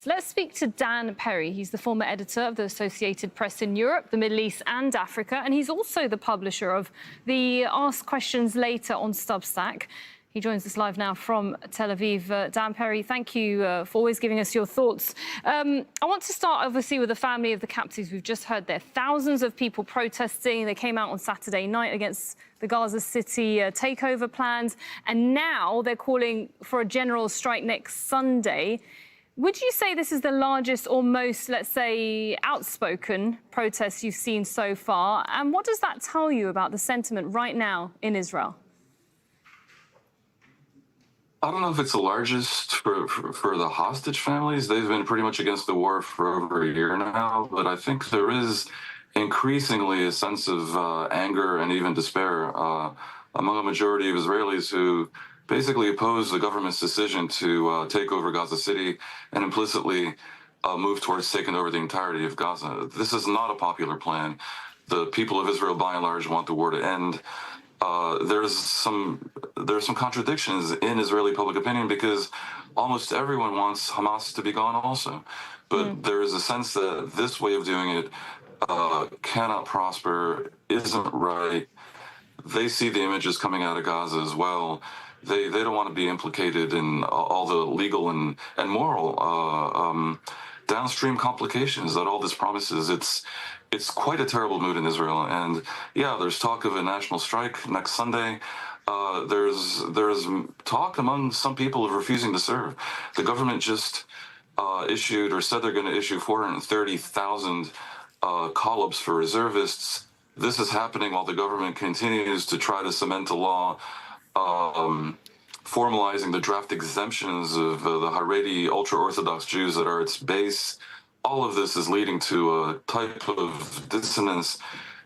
Let's speak to Dan Perry. He's the former editor of the Associated Press in Europe, the Middle East and Africa, and he's also the publisher of the Ask Questions Later on Substack. He joins us live now from Tel Aviv. Dan Perry, thank you for always giving us your thoughts. I want to start, obviously, with the family of the captives we've just heard there. Thousands of people protesting. They came out on Saturday night against the Gaza City takeover plans, and now they're calling for a general strike next Sunday. Would you say this is the largest or most, let's say, outspoken protest you've seen so far? And what does that tell you about the sentiment right now in Israel? I don't know if it's the largest for the hostage families. They've been pretty much against the war for over a year now, but I think there is increasingly a sense of anger and even despair among a majority of Israelis who basically oppose the government's decision to take over Gaza City and implicitly move towards taking over the entirety of Gaza. This is not a popular plan. The people of Israel, by and large, want the war to end. There's some contradictions in Israeli public opinion because almost everyone wants Hamas to be gone also. But there is a sense that this way of doing it cannot prosper, isn't right. They see the images coming out of Gaza as well. They don't want to be implicated in all the legal and moral downstream complications that all this promises. It's quite a terrible mood in Israel, and yeah, there's talk of a national strike next Sunday. There's talk among some people of refusing to serve. The government just issued or said they're going to issue 430,000 call-ups for reservists. This is happening while the government continues to try to cement a law formalizing the draft exemptions of the Haredi ultra-Orthodox Jews that are its base. All of this is leading to a type of dissonance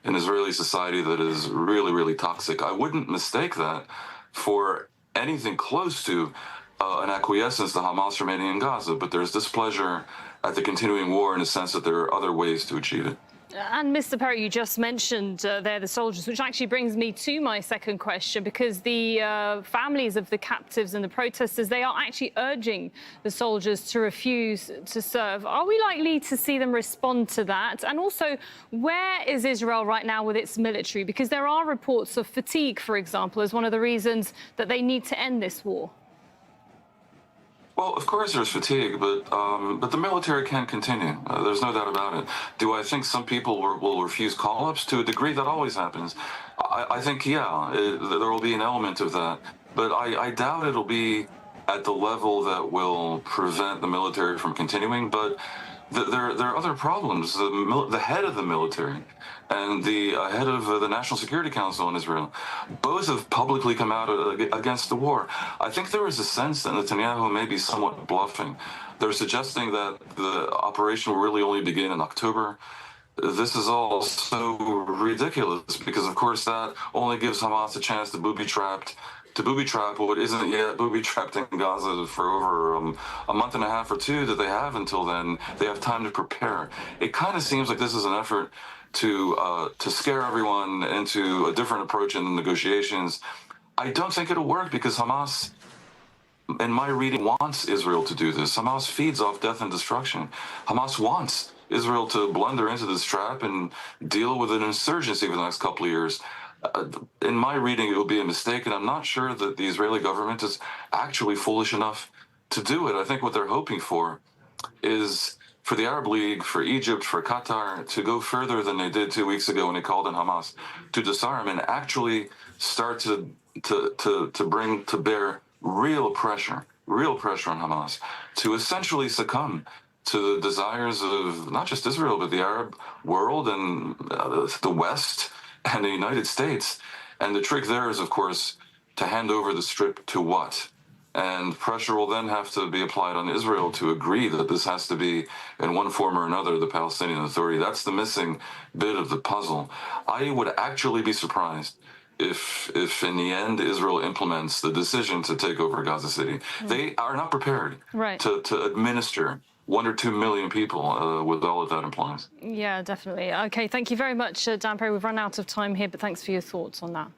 in Israeli society that is really, really toxic. I wouldn't mistake that for anything close to an acquiescence to Hamas remaining in Gaza, but there's displeasure at the continuing war in the sense that there are other ways to achieve it. And Mr. Perry, you just mentioned there the soldiers, which actually brings me to my second question, because the families of the captives and the protesters, they are actually urging the soldiers to refuse to serve. Are we likely to see them respond to that? And also, where is Israel right now with its military? Because there are reports of fatigue, for example, as one of the reasons that they need to end this war. Well, of course there's fatigue, but the military can continue. There's no doubt about it. Do I think some people will refuse call-ups? To a degree, that always happens. I think, yeah, there will be an element of that. But I doubt it'll be at the level that will prevent the military from continuing. But there are other problems. The head of the military and the head of the National Security Council in Israel, both have publicly come out against the war. I think there is a sense that Netanyahu may be somewhat bluffing. They're suggesting that the operation will really only begin in October. This is all so ridiculous because, of course, that only gives Hamas a chance to booby-trap what isn't yet booby-trapped in Gaza for over a month and a half or two that they have until then. They have time to prepare. It kind of seems like this is an effort to scare everyone into a different approach in the negotiations. I don't think it'll work because Hamas, in my reading, wants Israel to do this. Hamas feeds off death and destruction. Hamas wants Israel to blunder into this trap and deal with an insurgency for the next couple of years. In my reading, it will be a mistake, and I'm not sure that the Israeli government is actually foolish enough to do it. I think what they're hoping for is for the Arab League, for Egypt, for Qatar to go further than they did 2 weeks ago when they called on Hamas to disarm and actually start to bring to bear real pressure on Hamas to essentially succumb to the desires of not just Israel, but the Arab world and the West and the United States. And the trick there is, of course, to hand over the Strip to what? And pressure will then have to be applied on Israel to agree that this has to be, in one form or another, the Palestinian Authority. That's the missing bit of the puzzle. I would actually be surprised if in the end Israel implements the decision to take over Gaza City. They are not prepared to administer 1 or 2 million people with all of that implies. Yeah, definitely. Okay, thank you very much, Dan Perry. We've run out of time here, but thanks for your thoughts on that.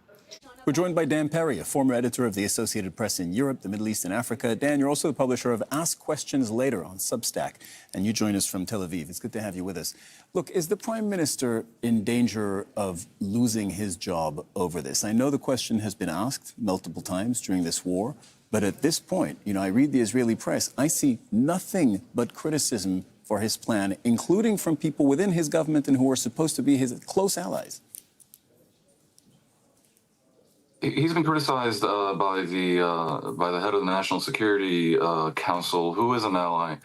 We're joined by Dan Perry, a former editor of the Associated Press in Europe, the Middle East and Africa. Dan, you're also the publisher of Ask Questions Later on Substack, and you join us from Tel Aviv. It's good to have you with us. Look, is the Prime Minister in danger of losing his job over this? I know the question has been asked multiple times during this war, but at this point, I read the Israeli press, I see nothing but criticism for his plan, including from people within his government and who are supposed to be his close allies. He's been criticized by the head of the National Security Council, who is an ally,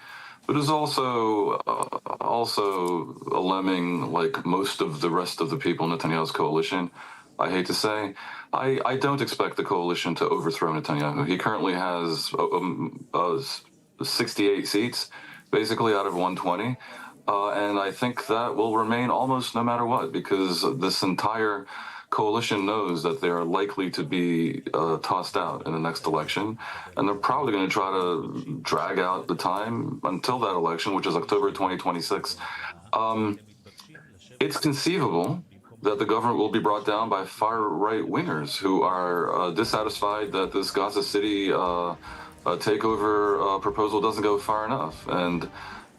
but is also a lemming like most of the rest of the people in Netanyahu's coalition. I hate to say, I don't expect the coalition to overthrow Netanyahu. He currently has 68 seats, basically out of 120. And I think that will remain almost no matter what, because this entire coalition knows that they are likely to be tossed out in the next election, and they're probably going to try to drag out the time until that election, which is October 2026. It's conceivable that the government will be brought down by far-right wingers who are dissatisfied that this Gaza City takeover proposal doesn't go far enough. And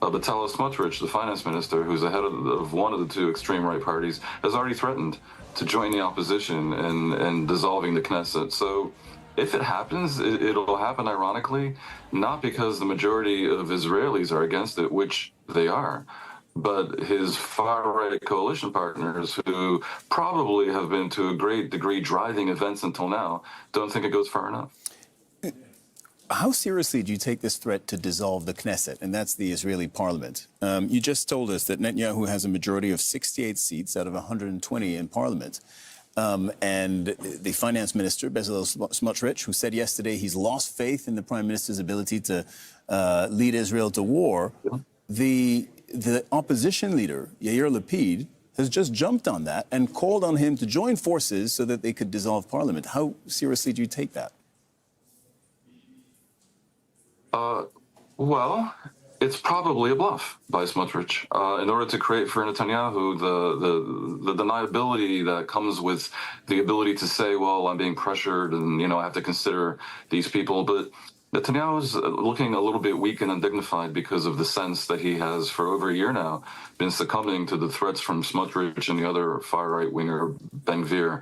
Bezalel Smotrich, the finance minister, who's the head of one of the two extreme right parties, has already threatened to join the opposition in dissolving the Knesset. So if it happens, it'll happen ironically, not because the majority of Israelis are against it, which they are, but his far-right coalition partners, who probably have been to a great degree driving events until now, don't think it goes far enough. How seriously do you take this threat to dissolve the Knesset, and that's the Israeli parliament? You just told us that Netanyahu has a majority of 68 seats out of 120 in parliament. And the finance minister, Bezalel Smotrich, who said yesterday he's lost faith in the prime minister's ability to lead Israel to war, the opposition leader, Yair Lapid, has just jumped on that and called on him to join forces so that they could dissolve parliament. How seriously do you take that? Well, it's probably a bluff by Smotrich in order to create for Netanyahu the deniability that comes with the ability to say, well, I'm being pressured and, I have to consider these people. But Netanyahu's looking a little bit weak and undignified because of the sense that he has, for over a year now, been succumbing to the threats from Smotrich and the other far-right winger, Ben-Gvir.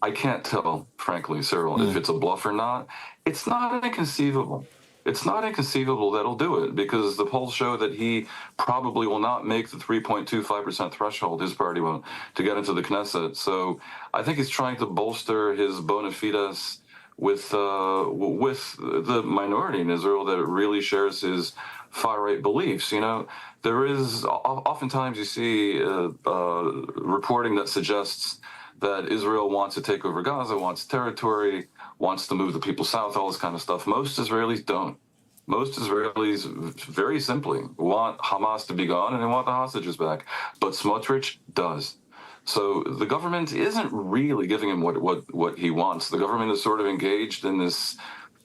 I can't tell, frankly, Cyril, if it's a bluff or not. It's not inconceivable. It's not inconceivable that he'll do it, because the polls show that he probably will not make the 3.25% threshold, his party won't, to get into the Knesset. So I think he's trying to bolster his bona fides with the minority in Israel that really shares his far-right beliefs. There is, oftentimes you see reporting that suggests that Israel wants to take over Gaza, wants territory, wants to move the people south, all this kind of stuff. Most Israelis don't. Most Israelis, very simply, want Hamas to be gone and they want the hostages back. But Smotrich does. So the government isn't really giving him what he wants. The government is sort of engaged in this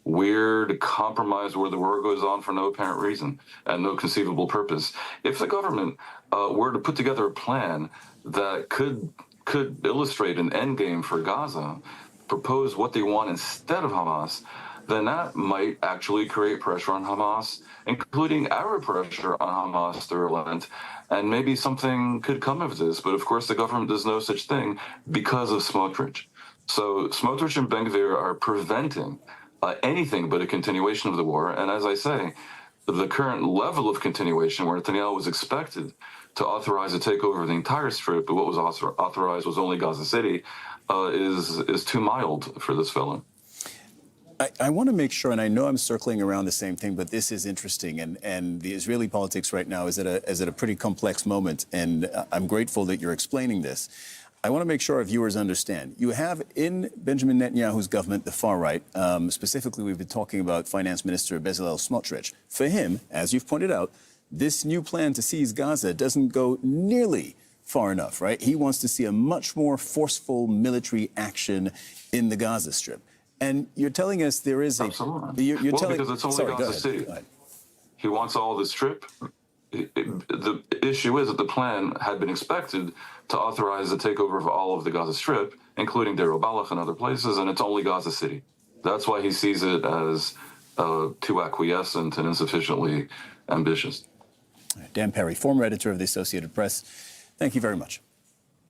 weird compromise where the war goes on for no apparent reason and no conceivable purpose. If the government were to put together a plan that could illustrate an end game for Gaza, propose what they want instead of Hamas, then that might actually create pressure on Hamas, including our pressure on Hamas to relent, and maybe something could come of this. But of course, the government does no such thing because of Smotrich. So Smotrich and Ben-Gvir are preventing anything but a continuation of the war. And as I say, the current level of continuation, where Netanyahu was expected to authorize a takeover of the entire Strip, but what was authorized was only Gaza City, is too mild for this fellow. I want to make sure, and I know I'm circling around the same thing, but this is interesting, and the Israeli politics right now is at a pretty complex moment, and I'm grateful that you're explaining this. I want to make sure our viewers understand. You have in Benjamin Netanyahu's government the far right. Specifically, we've been talking about Finance Minister Bezalel Smotrich. For him, as you've pointed out, this new plan to seize Gaza doesn't go nearly far enough, right? He wants to see a much more forceful military action in the Gaza Strip. And you're telling us there is a... Absolutely. You're telling, because it's only Gaza City. He wants all the Strip. the issue is that the plan had been expected to authorize the takeover of all of the Gaza Strip, including Deir al-Balach and other places, and it's only Gaza City. That's why he sees it as too acquiescent and insufficiently ambitious. Dan Perry, former editor of the Associated Press, thank you very much.